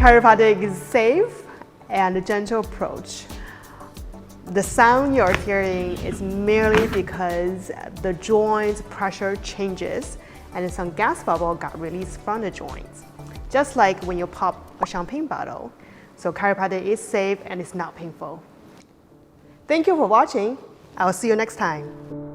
Chiropractic is safe and a gentle approach. The sound you're hearing is merely because the joint's pressure changes and some gas bubble got released from the joints, just like when you pop a champagne bottle. So chiropractic is safe and it's not painful. Thank you for watching. I'll see you next time.